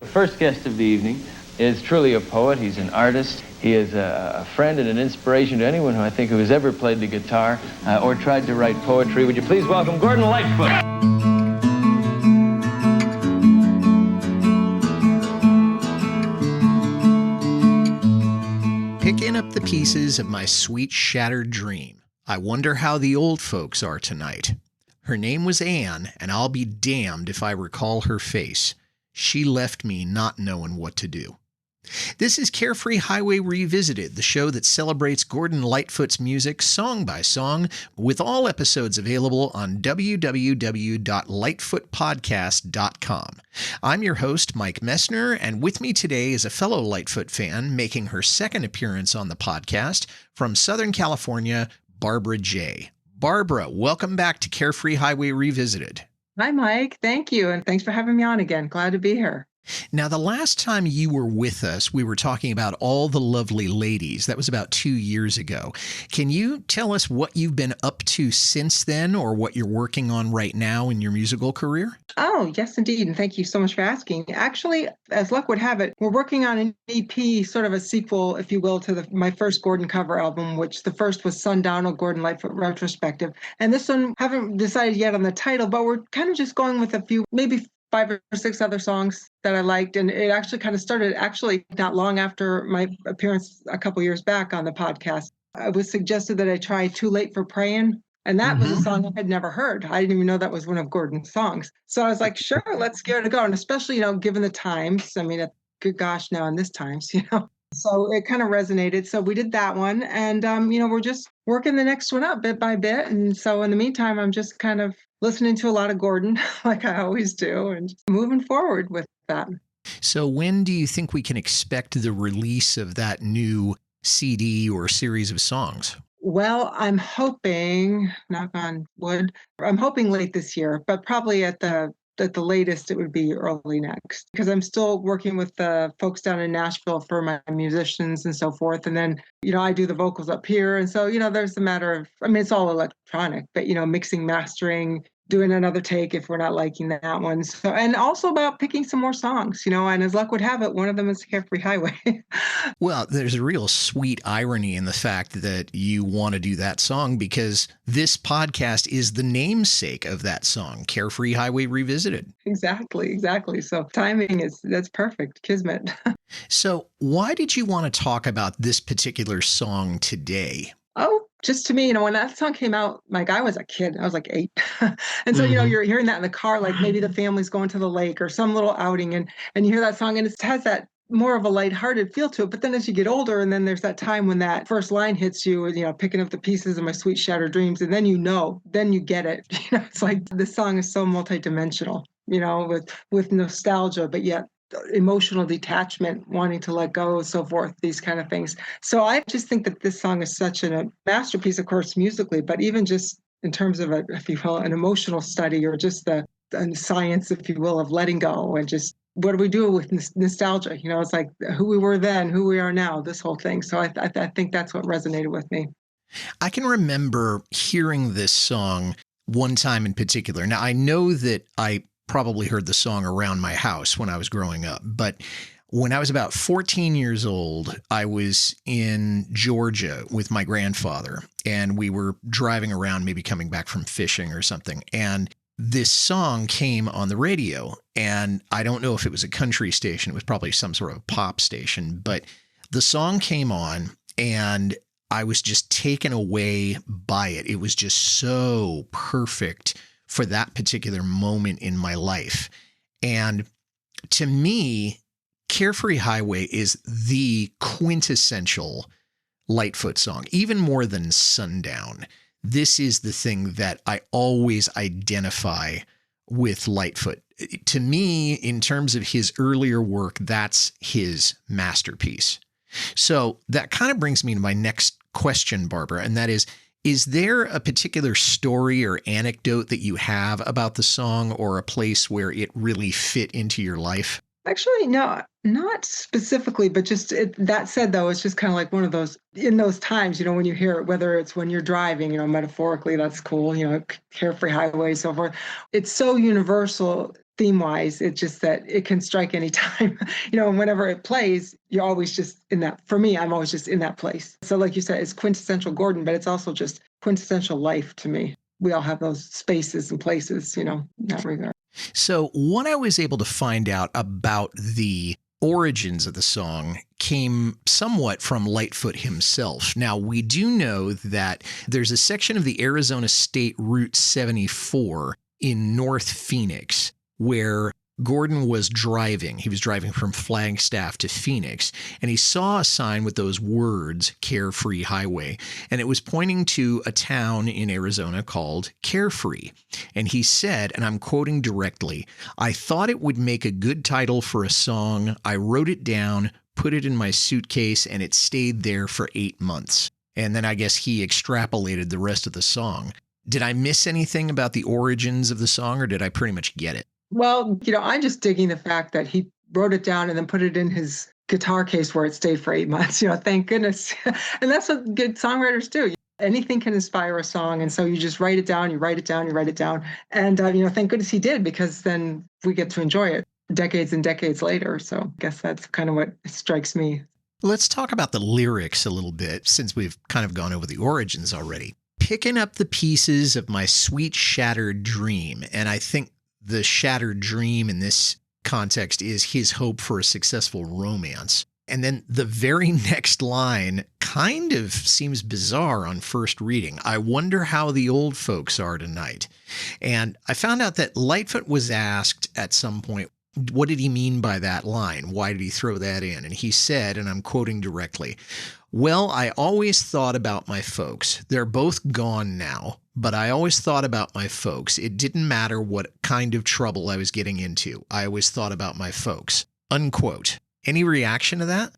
The first guest of the evening is truly a poet. He's an artist. He is a friend and an inspiration to anyone who I think who has ever played the guitar or tried to write poetry. Would you please welcome Gordon Lightfoot? Picking up the pieces of my sweet shattered dream. I wonder how the old folks are tonight. Her name was Anne, and I'll be damned if I recall her face. She left me not knowing what to do. This is Carefree Highway Revisited, the show that celebrates Gordon Lightfoot's music song by song, with all episodes available on www.lightfootpodcast.com. I'm your host, Mike Messner, and with me today is a fellow Lightfoot fan making her second appearance on the podcast from Southern California, Barbara J. Barbara, welcome back to Carefree Highway Revisited. Hi, Mike. Thank you. And thanks for having me on again. Glad to be here. Now, the last time you were with us, we were talking about All the Lovely Ladies. That was about 2 years ago. Can you tell us what you've been up to since then, or what you're working on right now in your musical career? Oh, yes, indeed. And thank you so much for asking. Actually, as luck would have it, we're working on an EP, sort of a sequel, if you will, to my first Gordon cover album, which the first was Sundown, a Gordon Lightfoot retrospective. And this one, haven't decided yet on the title, but we're kind of just going with a few, maybe 5 or 6 other songs that I liked. And it actually kind of started not long after my appearance a couple years back on the podcast. It was suggested that I try Too Late for Praying. And that was a song I had never heard. I didn't even know that was one of Gordon's songs. So I was like, sure, let's give it a go. And especially, given the times, I mean, good gosh, now in this times, So it kind of resonated. So we did that one. And, we're just working the next one up bit by bit. And so in the meantime, I'm just kind of listening to a lot of Gordon, like I always do, and just moving forward with that. So when do you think we can expect the release of that new CD or series of songs? Well, I'm hoping, knock on wood, I'm hoping late this year, but probably at the latest, it would be early next, because I'm still working with the folks down in Nashville for my musicians and so forth. And then, I do the vocals up here. And so, there's the matter of, it's all electronic, but, mixing, mastering, doing another take if we're not liking that one. So, and also about picking some more songs, and as luck would have it, one of them is Carefree Highway. Well, there's a real sweet irony in the fact that you want to do that song, because this podcast is the namesake of that song, Carefree Highway Revisited. Exactly. So timing that's perfect. Kismet. So why did you want to talk about this particular song today? Oh, just to me, when that song came out, Mike, I was a kid. I was like 8. And so, you're hearing that in the car, like maybe the family's going to the lake or some little outing, and you hear that song and it has that more of a lighthearted feel to it. But then as you get older, and then there's that time when that first line hits you, picking up the pieces of my sweet shattered dreams, and then then you get it. It's like this song is so multidimensional, with nostalgia, but yet emotional detachment, wanting to let go, so forth, these kind of things. So I just think that this song is such a masterpiece, of course, musically, but even just in terms of, if you will, an emotional study, or just the science, if you will, of letting go, and just what do we do with nostalgia? It's like who we were then, who we are now, this whole thing. So I think that's what resonated with me. I can remember hearing this song one time in particular. Now, I know that I probably heard the song around my house when I was growing up, but when I was about 14 years old, I was in Georgia with my grandfather, and we were driving around, maybe coming back from fishing or something, and this song came on the radio. And I don't know if it was a country station, it was probably some sort of pop station, but the song came on and I was just taken away by it. It was just so perfect for that particular moment in my life. And to me, Carefree Highway is the quintessential Lightfoot song, even more than Sundown. This is the thing that I always identify with Lightfoot. To me, in terms of his earlier work, that's his masterpiece. So that kind of brings me to my next question, Barbara, and that is there a particular story or anecdote that you have about the song, or a place where it really fit into your life? Actually, no, not specifically, but just that said, though, it's just kind of like one of those, in those times, when you hear it, whether it's when you're driving, metaphorically, that's cool, Carefree Highway, so forth. It's so universal theme-wise. It's just that it can strike any time, and whenever it plays, you're always just in that. For me, I'm always just in that place. So like you said, it's quintessential Gordon, but it's also just quintessential life to me. We all have those spaces and places, in that regard. So what I was able to find out about the origins of the song came somewhat from Lightfoot himself. Now, we do know that there's a section of the Arizona State Route 74 in North Phoenix where Gordon was driving. He was driving from Flagstaff to Phoenix, and he saw a sign with those words, Carefree Highway, and it was pointing to a town in Arizona called Carefree. And he said, and I'm quoting directly, "I thought it would make a good title for a song. I wrote it down, put it in my suitcase, and it stayed there for 8 months." And then I guess he extrapolated the rest of the song. Did I miss anything about the origins of the song, or did I pretty much get it? Well, I'm just digging the fact that he wrote it down and then put it in his guitar case where it stayed for 8 months. Thank goodness. And that's what good songwriters do. Anything can inspire a song. And so you just write it down, you write it down, you write it down. And, thank goodness he did, because then we get to enjoy it decades and decades later. So I guess that's kind of what strikes me. Let's talk about the lyrics a little bit, since we've kind of gone over the origins already. Picking up the pieces of my sweet shattered dream. And I think the shattered dream in this context is his hope for a successful romance. And then the very next line kind of seems bizarre on first reading. "I wonder how the old folks are tonight." And I found out that Lightfoot was asked at some point, what did he mean by that line? Why did he throw that in? And he said, and I'm quoting directly, "Well, I always thought about my folks. They're both gone now, but I always thought about my folks. It didn't matter what kind of trouble I was getting into. I always thought about my folks." Unquote. Any reaction to that?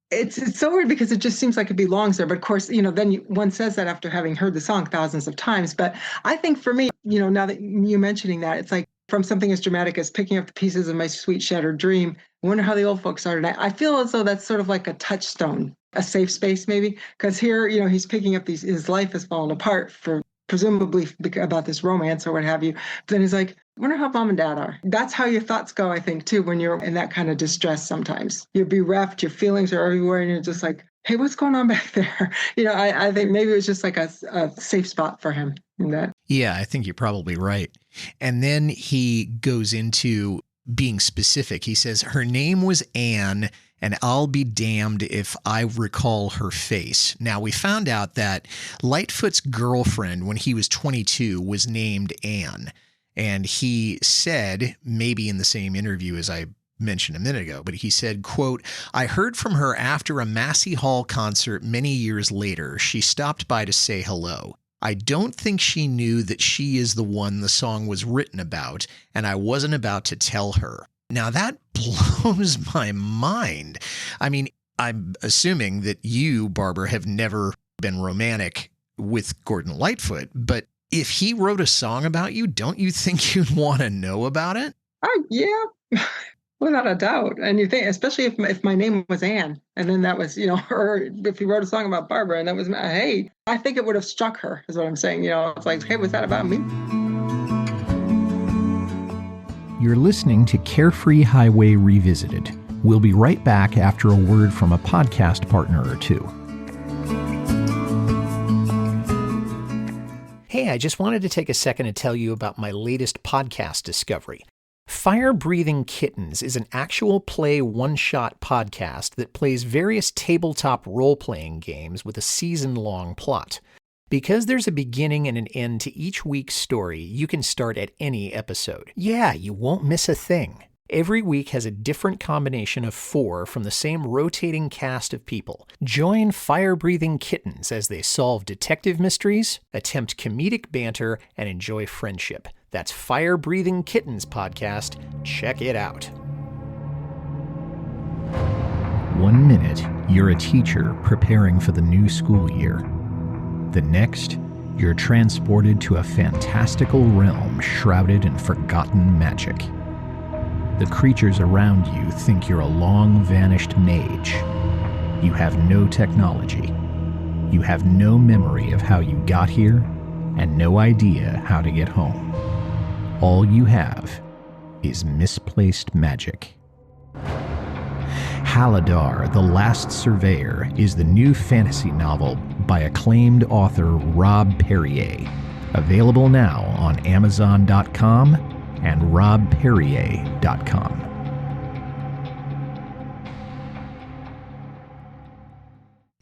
It's so weird because it just seems like it belongs there. But of course, then one says that after having heard the song thousands of times. But I think for me, now that you're mentioning that, it's like from something as dramatic as picking up the pieces of my sweet shattered dream, I wonder how the old folks are tonight. I feel as though that's sort of like a touchstone, a safe space maybe, because here, he's picking up his life has fallen apart for presumably about this romance or what have you. But then he's like, I wonder how mom and dad are. That's how your thoughts go, I think, too, when you're in that kind of distress sometimes. You're bereft, your feelings are everywhere, and you're just like, hey, what's going on back there? I think maybe it was just like a safe spot for him in that. Yeah, I think you're probably right. And then he goes into being specific. He says, "Her name was Anne, and I'll be damned if I recall her face." Now, we found out that Lightfoot's girlfriend, when he was 22, was named Anne. And he said, maybe in the same interview as I mentioned a minute ago, but he said, quote, "I heard from her after a Massey Hall concert many years later. She stopped by to say hello. I don't think she knew that she is the one the song was written about, and I wasn't about to tell her." Now that blows my mind. I mean, I'm assuming that you, Barbara, have never been romantic with Gordon Lightfoot, but if he wrote a song about you, don't you think you'd want to know about it? Oh, yeah. Without a doubt. And you think, especially if my name was Anne, and then that was, or if he wrote a song about Barbara and that was, hey, I think it would have struck her, is what I'm saying. It's like, hey, was that about me? You're listening to Carefree Highway Revisited. We'll be right back after a word from a podcast partner or two. Hey, I just wanted to take a second to tell you about my latest podcast discovery. Fire Breathing Kittens is an actual play one-shot podcast that plays various tabletop role-playing games with a season-long plot. Because there's a beginning and an end to each week's story, you can start at any episode. Yeah, you won't miss a thing. Every week has a different combination of 4 from the same rotating cast of people. Join Fire-Breathing Kittens as they solve detective mysteries, attempt comedic banter, and enjoy friendship. That's Fire-Breathing Kittens podcast. Check it out. 1 minute, you're a teacher preparing for the new school year. The next, you're transported to a fantastical realm shrouded in forgotten magic. The creatures around you think you're a long-vanished mage. You have no technology. You have no memory of how you got here, and no idea how to get home. All you have is misplaced magic. Haladar, the Last Surveyor, is the new fantasy novel by acclaimed author Rob Perrier. Available now on Amazon.com and robperrier.com.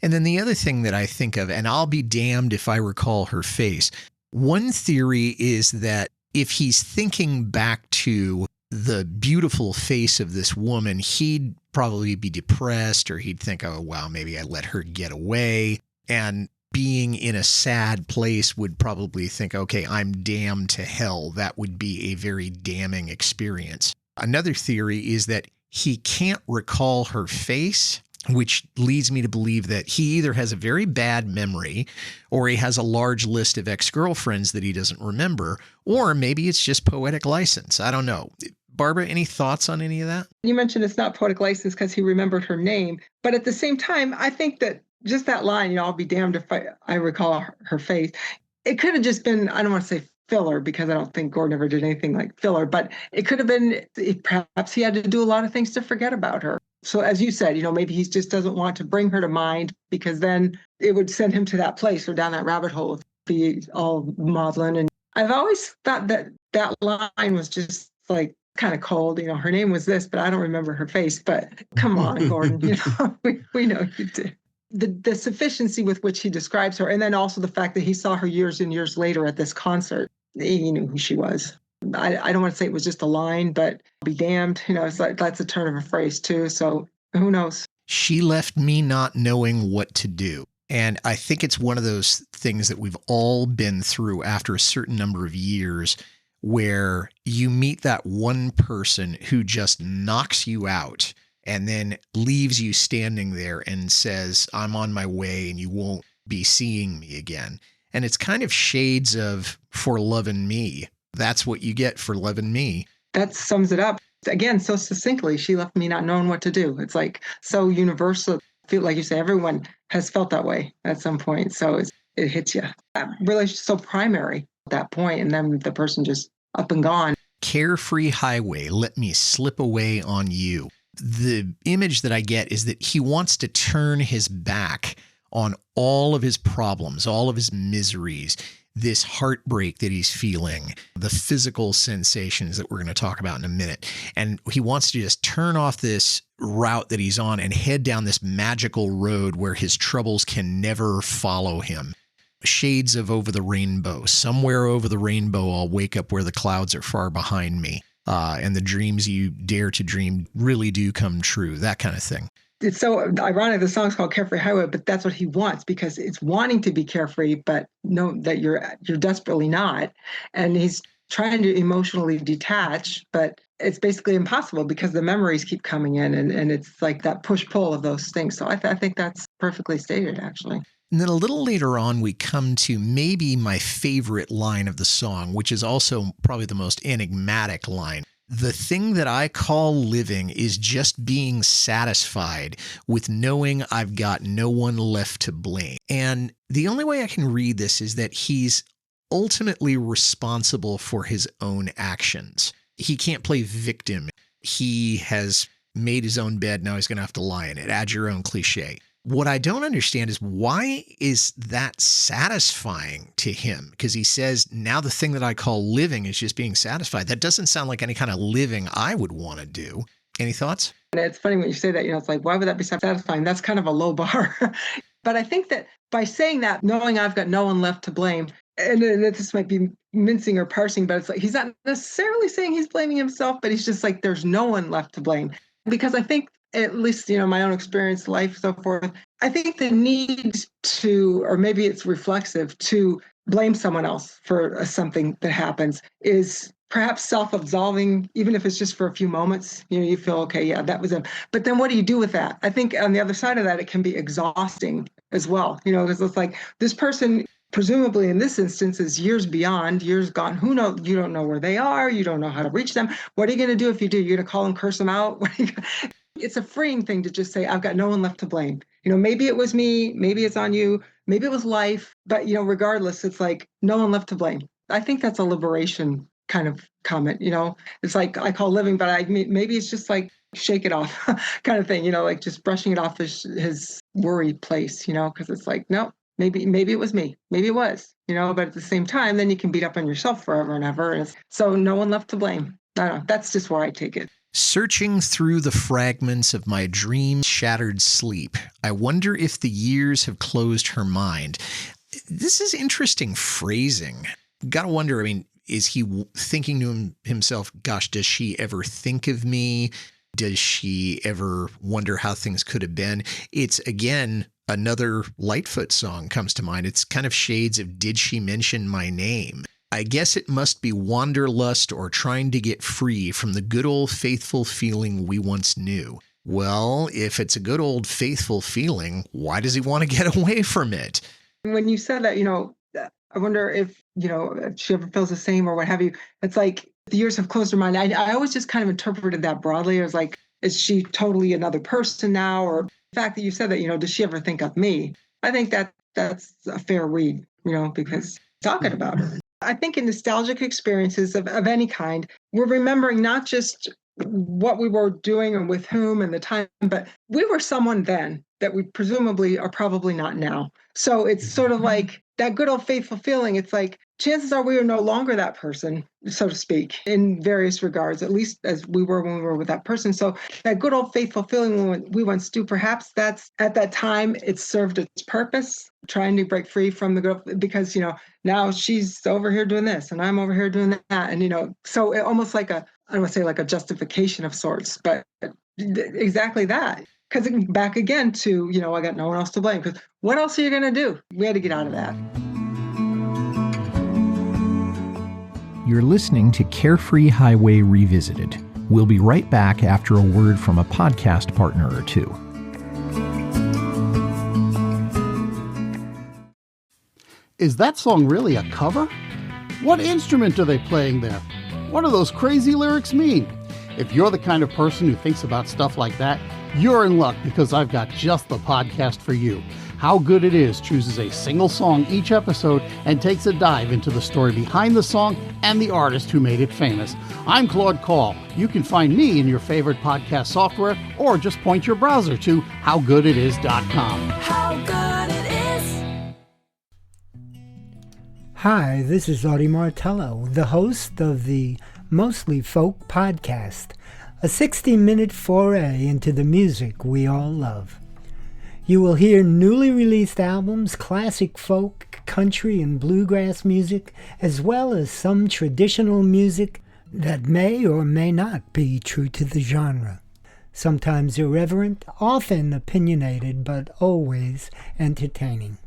And then the other thing that I think of, and I'll be damned if I recall her face. One theory is that if he's thinking back to the beautiful face of this woman, he'd probably be depressed, or he'd think, oh, wow, maybe I let her get away. And being in a sad place would probably think, okay, I'm damned to hell. That would be a very damning experience. Another theory is that he can't recall her face, which leads me to believe that he either has a very bad memory, or he has a large list of ex-girlfriends that he doesn't remember, or maybe it's just poetic license. I don't know. Barbara, any thoughts on any of that? You mentioned it's not poetic license because he remembered her name. But at the same time, I think that just that line, I'll be damned if I recall her face. It could have just been, I don't want to say filler, because I don't think Gordon ever did anything like filler, but it could have been, perhaps he had to do a lot of things to forget about her. So as you said, maybe he just doesn't want to bring her to mind, because then it would send him to that place or down that rabbit hole, be all maudlin. And I've always thought that that line was just like kind of cold. Her name was this, but I don't remember her face. But come on, Gordon, we know you did. The sufficiency with which he describes her, and then also the fact that he saw her years and years later at this concert, he knew who she was. I don't want to say it was just a line, but be damned, it's like that's a turn of a phrase too. So who knows? She left me not knowing what to do. And I think it's one of those things that we've all been through after a certain number of years, where you meet that one person who just knocks you out and then leaves you standing there and says, I'm on my way and you won't be seeing me again. And it's kind of shades of For Lovin' Me. That's what you get for loving me. That sums it up. Again, so succinctly, she left me not knowing what to do. It's like so universal. I feel like you say everyone has felt that way at some point. So it hits you. That relationship so primary at that point, and then the person just up and gone. Carefree Highway, let me slip away on you. The image that I get is that he wants to turn his back on all of his problems, all of his miseries, this heartbreak that he's feeling, the physical sensations that we're going to talk about in a minute. And he wants to just turn off this route that he's on and head down this magical road where his troubles can never follow him. Shades of Over the Rainbow. Somewhere over the rainbow, I'll wake up where the clouds are far behind me. And the dreams you dare to dream really do come true. That kind of thing. It's so ironic. The song's called Carefree Highway, but that's what he wants, because it's wanting to be carefree, but know that you're desperately not. And he's trying to emotionally detach, but it's basically impossible because the memories keep coming in, and it's like that push-pull of those things. So I think that's perfectly stated, actually. And then a little later on, we come to maybe my favorite line of the song, which is also probably the most enigmatic line. The thing that I call living is just being satisfied with knowing I've got no one left to blame. And the only way I can read this is that he's ultimately responsible for his own actions. He can't play victim. He has made his own bed. Now he's going to have to lie in it. Add your own cliche. What I don't understand is, why is that satisfying to him? Because he says, now the thing that I call living is just being satisfied. That doesn't sound like any kind of living I would want to do. Any thoughts? And it's funny when you say that, it's like, why would that be satisfying? That's kind of a low bar. But I think that by saying that, knowing I've got no one left to blame, and this might be mincing or parsing, but it's like, he's not necessarily saying he's blaming himself, but he's just like, there's no one left to blame. Because I think, at least, my own experience, life, so forth, I think the need to, or maybe it's reflexive, to blame someone else for something that happens is perhaps self-absolving, even if it's just for a few moments. You feel, okay, yeah, that was him. But then what do you do with that? I think on the other side of that, it can be exhausting as well, because it's like this person, presumably in this instance, is years beyond, years gone. Who knows? You don't know where they are. You don't know how to reach them. What are you going to do if you do? You're going to call and curse them out? It's a freeing thing to just say, I've got no one left to blame. Maybe it was me, maybe it's on you, maybe it was life, but regardless, it's like no one left to blame. I think that's a liberation kind of comment, it's like I call living, but maybe it's just like shake it off kind of thing, like just brushing it off his worry place, because it's like, no, maybe it was me, maybe it was, but at the same time, then you can beat up on yourself forever and ever. And so no one left to blame. I don't know. That's just where I take it. Searching through the fragments of my dream-shattered sleep, I wonder if the years have closed her mind. This is interesting phrasing. Gotta wonder, is he thinking to himself, gosh, does she ever think of me? Does she ever wonder how things could have been? It's, again, another Lightfoot song comes to mind. It's kind of shades of Did She Mention My Name? I guess it must be wanderlust or trying to get free from the good old faithful feeling we once knew. Well, if it's a good old faithful feeling, why does he want to get away from it? When you said that, I wonder if, if she ever feels the same or what have you. It's like the years have closed her mind. I always just kind of interpreted that broadly. I was like, is she totally another person now? Or the fact that you said that, does she ever think of me? I think that's a fair read, because talking about her. I think in nostalgic experiences of any kind, we're remembering not just what we were doing and with whom and the time, but we were someone then that we presumably are probably not now. So it's sort of like that good old faithful feeling. It's like chances are we are no longer that person, so to speak, in various regards, at least as we were when we were with that person. So that good old faithful feeling when we once do, perhaps that's at that time it served its purpose, trying to break free from the good, because, now she's over here doing this and I'm over here doing that. And, so it almost like I don't want to say like a justification of sorts, but exactly that. Because back again to, I got no one else to blame. Because what else are you going to do? We had to get out of that. You're listening to Carefree Highway Revisited. We'll be right back after a word from a podcast partner or two. Is that song really a cover? What instrument are they playing there? What do those crazy lyrics mean? If you're the kind of person who thinks about stuff like that, you're in luck because I've got just the podcast for you. How Good It Is chooses a single song each episode and takes a dive into the story behind the song and the artist who made it famous. I'm Claude Call. You can find me in your favorite podcast software or just point your browser to howgooditis.com. How good it is. Hi, this is Audie Martello, the host of the Mostly Folk podcast, a 60-minute foray into the music we all love. You will hear newly released albums, classic folk, country, and bluegrass music, as well as some traditional music that may or may not be true to the genre. Sometimes irreverent, often opinionated, but always entertaining.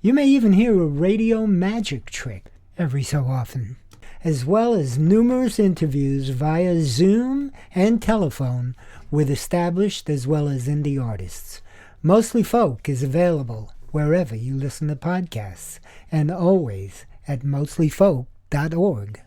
You may even hear a radio magic trick every so often, as well as numerous interviews via Zoom and telephone with established as well as indie artists. Mostly Folk is available wherever you listen to podcasts, and always at mostlyfolk.org.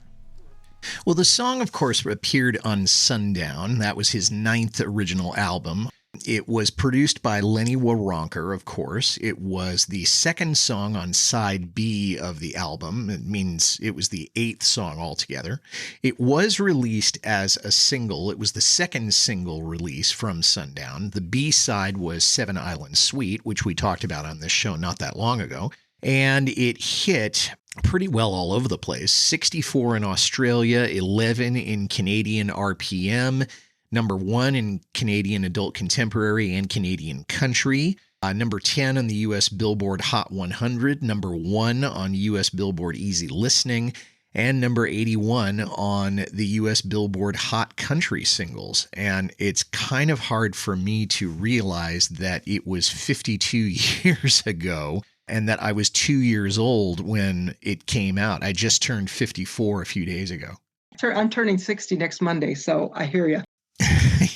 Well, the song, of course, appeared on Sundown. That was his 9th original album. It was produced by Lenny Waronker, of course. It was the second song on side B of the album. It means it was the 8th song altogether. It was released as a single. It was the second single release from Sundown. The B side was Seven Island Suite, which we talked about on this show not that long ago. And it hit pretty well all over the place. 64 in Australia, 11 in Canadian RPM, number 1 in Canadian Adult Contemporary and Canadian Country, number 10 on the U.S. Billboard Hot 100, number 1 on U.S. Billboard Easy Listening, and number 81 on the U.S. Billboard Hot Country Singles. And it's kind of hard for me to realize that it was 52 years ago and that I was 2 years old when it came out. I just turned 54 a few days ago. I'm turning 60 next Monday, so I hear you.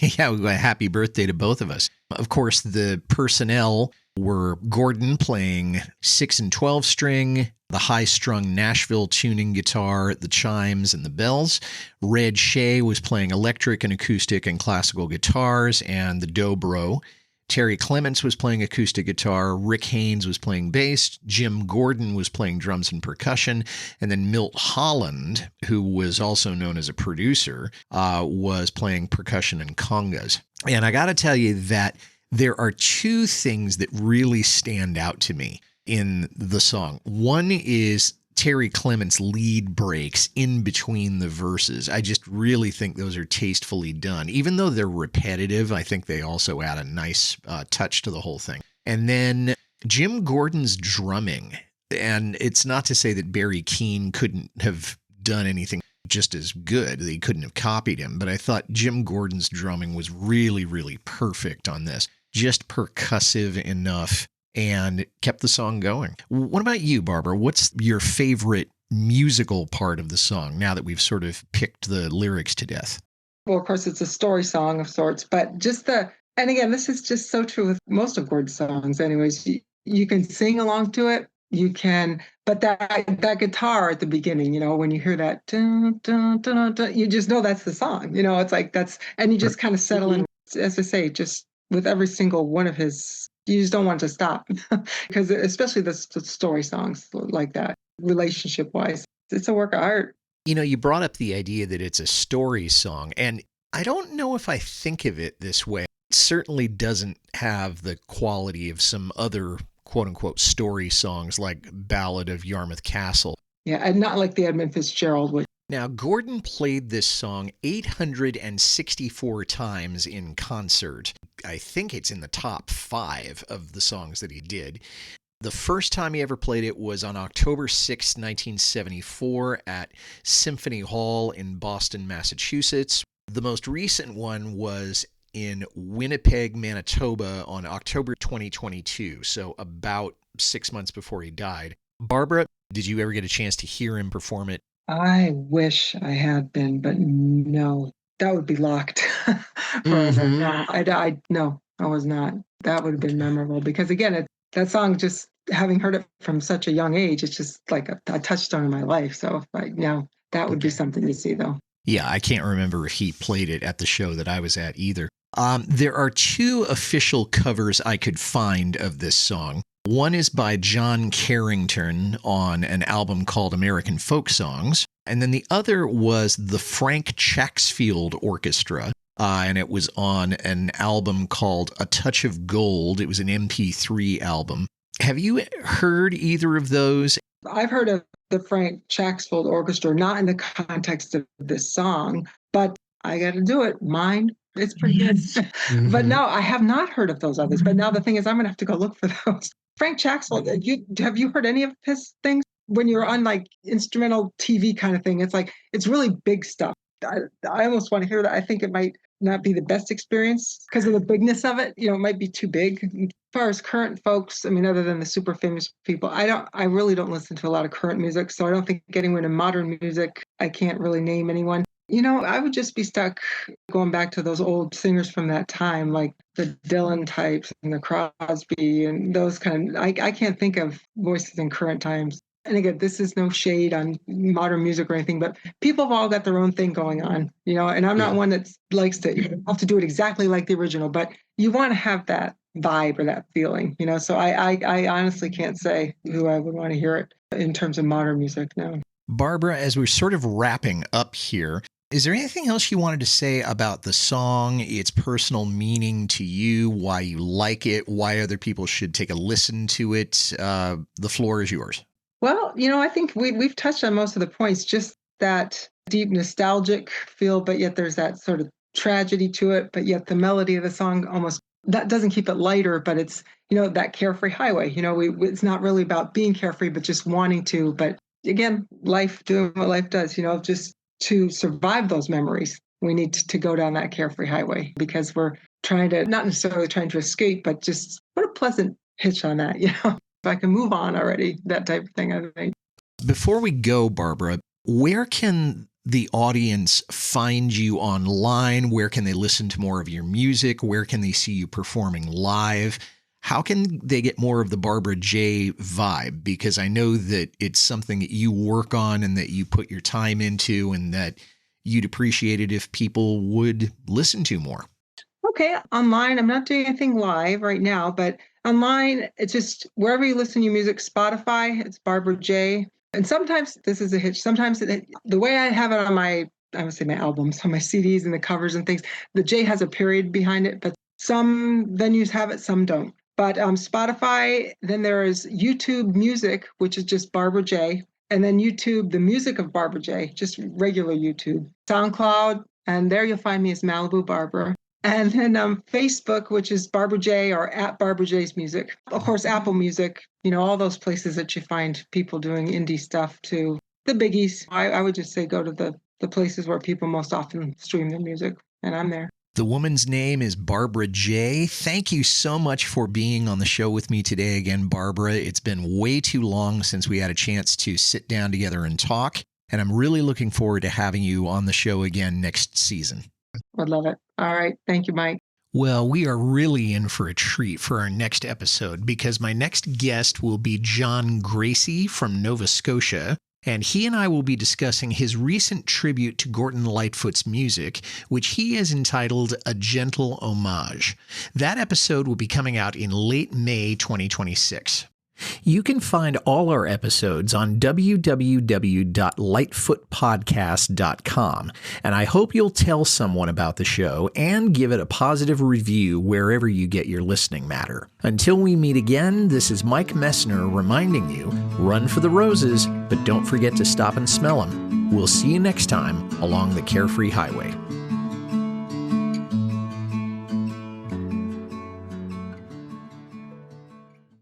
Yeah, happy birthday to both of us. Of course, the personnel were Gordon playing 6 and 12 string, the high-strung Nashville tuning guitar, the chimes, and the bells. Red Shea was playing electric and acoustic and classical guitars, and the dobro. Terry Clements was playing acoustic guitar, Rick Haynes was playing bass, Jim Gordon was playing drums and percussion, and then Milt Holland, who was also known as a producer, was playing percussion and congas. And I got to tell you that there are two things that really stand out to me in the song. One is Terry Clements' lead breaks in between the verses. I just really think those are tastefully done. Even though they're repetitive, I think they also add a nice touch to the whole thing. And then Jim Gordon's drumming. And it's not to say that Barry Keane couldn't have done anything just as good. They couldn't have copied him. But I thought Jim Gordon's drumming was really, really perfect on this. Just percussive enough and kept the song going. What about you, Barbara? What's your favorite musical part of the song now that we've sort of picked the lyrics to death? Well, of course, it's a story song of sorts, but and again, this is just so true with most of Gordon's songs anyways. You can sing along to it. You can, but that guitar at the beginning, when you hear that, dun, dun, dun, dun, you just know that's the song. It's like and you just kind of settle in, as I say, just with every single one of his, you just don't want to stop because especially the story songs like that, relationship-wise, it's a work of art. You brought up the idea that it's a story song, and I don't know if I think of it this way. It certainly doesn't have the quality of some other quote-unquote story songs like Ballad of Yarmouth Castle. Yeah, and not like the Edmund Fitzgerald, which Now, Gordon played this song 864 times in concert. I think it's in the top 5 of the songs that he did. The first time he ever played it was on October 6, 1974 at Symphony Hall in Boston, Massachusetts. The most recent one was in Winnipeg, Manitoba on October 2022, so about 6 months before he died. Barbara, did you ever get a chance to hear him perform it? I wish I had been, but no, that would be locked forever. No, I was not. That would have been memorable because again, that song, just having heard it from such a young age, it's just like a touchstone in my life. So that would be something to see though. Yeah, I can't remember if he played it at the show that I was at either. There are 2 official covers I could find of this song. One is by John Carrington on an album called American Folk Songs. And then the other was the Frank Chaxfield Orchestra. And it was on an album called A Touch of Gold. It was an MP3 album. Have you heard either of those? I've heard of the Frank Chaxfield Orchestra, not in the context of this song, but I got to do it. Mine. It's pretty good. But no, I have not heard of those others. But now the thing is, I'm going to have to go look for those. Frank Chaxfield, have you heard any of his things? When you're on like instrumental TV kind of thing, it's like, it's really big stuff. I almost want to hear that. I think it might not be the best experience because of the bigness of it. It might be too big. As far as current folks, other than the super famous people, I really don't listen to a lot of current music. So I don't think anyone in modern music, I can't really name anyone. I would just be stuck going back to those old singers from that time, like the Dylan types and the Crosby and those kind of, I can't think of voices in current times. And again, this is no shade on modern music or anything, but people have all got their own thing going on, and I'm not one that likes to have to do it exactly like the original, but you want to have that vibe or that feeling, so I honestly can't say who I would want to hear it in terms of modern music now. Barbara, as we're sort of wrapping up here, is there anything else you wanted to say about the song, its personal meaning to you, why you like it, why other people should take a listen to it? The floor is yours. Well, I think we've touched on most of the points, just that deep nostalgic feel, but yet there's that sort of tragedy to it, but yet the melody of the song almost, that doesn't keep it lighter, but it's, that carefree highway, it's not really about being carefree, but just wanting to, but again, life, doing what life does, just to survive those memories, we need to go down that carefree highway because we're not necessarily trying to escape, but just what a pleasant hitch on that, if I can move on already, that type of thing, I think. Before we go, Barbara, where can the audience find you online? Where can they listen to more of your music? Where can they see you performing live? How can they get more of the Barbara J vibe? Because I know that it's something that you work on and that you put your time into and that you'd appreciate it if people would listen to more. Okay, online, I'm not doing anything live right now, but online, it's just wherever you listen to your music, Spotify, it's Barbara J. And sometimes this is a hitch. Sometimes the way I have it on I would say my albums, on my CDs and the covers and things, the J has a period behind it, but some venues have it, some don't. But Spotify, then there is YouTube Music, which is just Barbara J. And then YouTube, the music of Barbara J, just regular YouTube. SoundCloud, and there you'll find me as Malibu Barbara. And then Facebook, which is Barbara J or at Barbara J's Music. Of course, Apple Music, all those places that you find people doing indie stuff too. The biggies, I would just say go to the places where people most often stream their music, and I'm there. The woman's name is Barbara J. Thank you so much for being on the show with me today again, Barbara. It's been way too long since we had a chance to sit down together and talk, and I'm really looking forward to having you on the show again next season. I'd love it. All right. Thank you, Mike. Well, we are really in for a treat for our next episode because my next guest will be John Gracie from Nova Scotia, and he and I will be discussing his recent tribute to Gordon Lightfoot's music, which he has entitled A Gentle Homage. That episode will be coming out in late May 2026. You can find all our episodes on www.lightfootpodcast.com, and I hope you'll tell someone about the show and give it a positive review wherever you get your listening matter. Until we meet again, this is Mike Messner reminding you, run for the roses, but don't forget to stop and smell them. We'll see you next time along the Carefree Highway.